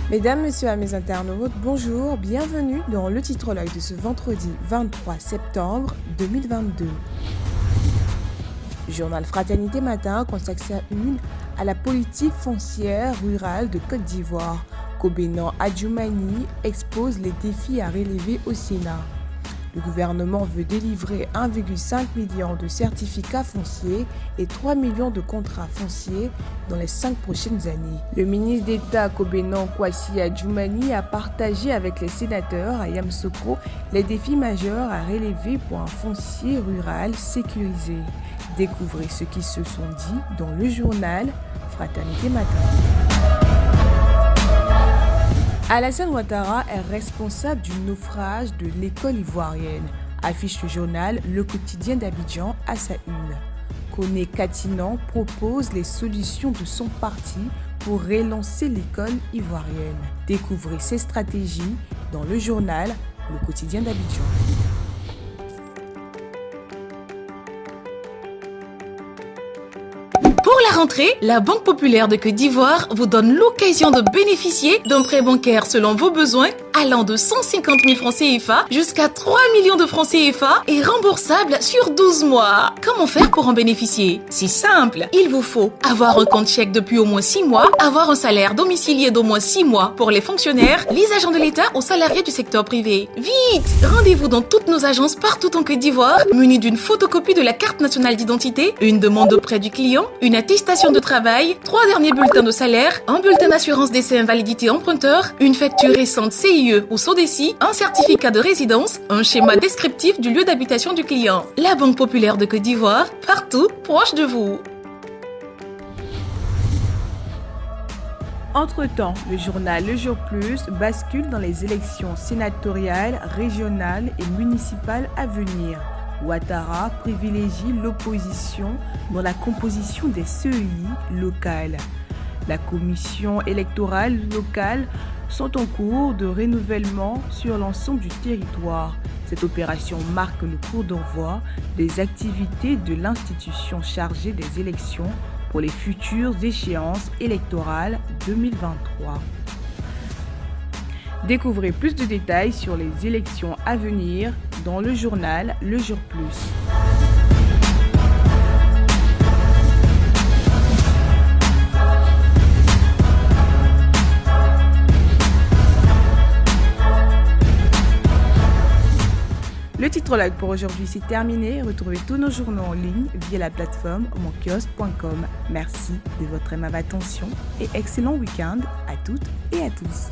Mesdames, Messieurs, amis internautes, bonjour, bienvenue dans le titrologue de ce vendredi 23 septembre 2022. Journal Fraternité Matin consacre sa une à la politique foncière rurale de Côte d'Ivoire. Kobenan Adjoumani expose les défis à relever au Sénat. Le gouvernement veut délivrer 1,5 million de certificats fonciers et 3 millions de contrats fonciers dans les 5 prochaines années. Le ministre d'État Kobenan Kwasi Adjoumani a partagé avec les sénateurs à Yamoussoukro les défis majeurs à relever pour un foncier rural sécurisé. Découvrez ce qui se sont dit dans le journal Fraternité Matin. Alassane Ouattara est responsable du naufrage de l'école ivoirienne, affiche le journal Le Quotidien d'Abidjan à sa une. Koné Katinan propose les solutions de son parti pour relancer l'école ivoirienne. Découvrez ses stratégies dans le journal Le Quotidien d'Abidjan. Pour la rentrée, la Banque Populaire de Côte d'Ivoire vous donne l'occasion de bénéficier d'un prêt bancaire selon vos besoins allant de 150 000 francs CFA jusqu'à 3 millions de francs CFA et remboursable sur 12 mois. Comment faire pour en bénéficier? C'est simple, il vous faut avoir un compte chèque depuis au moins 6 mois, avoir un salaire domicilié d'au moins 6 mois pour les fonctionnaires, les agents de l'État ou salariés du secteur privé. Vite! Rendez-vous dans toutes nos agences partout en Côte d'Ivoire, munis d'une photocopie de la carte nationale d'identité, une demande auprès du client, une attestation de travail, 3 derniers bulletins de salaire, un bulletin d'assurance décès invalidité emprunteur, une facture récente CIE ou SODECI, un certificat de résidence, un schéma descriptif du lieu d'habitation du client. La Banque Populaire de Côte d'Ivoire, partout, proche de vous. Entre-temps, le journal Le Jour Plus bascule dans les élections sénatoriales, régionales et municipales à venir. Ouattara privilégie l'opposition dans la composition des CEI locales. La commission électorale locale sont en cours de renouvellement sur l'ensemble du territoire. Cette opération marque le cours d'envoi des activités de l'institution chargée des élections pour les futures échéances électorales 2023. Découvrez plus de détails sur les élections à venir dans le journal Le Jour Plus. Le titrologue pour aujourd'hui c'est terminé. Retrouvez tous nos journaux en ligne via la plateforme monkiosque.com. Merci de votre aimable attention et excellent week-end à toutes et à tous.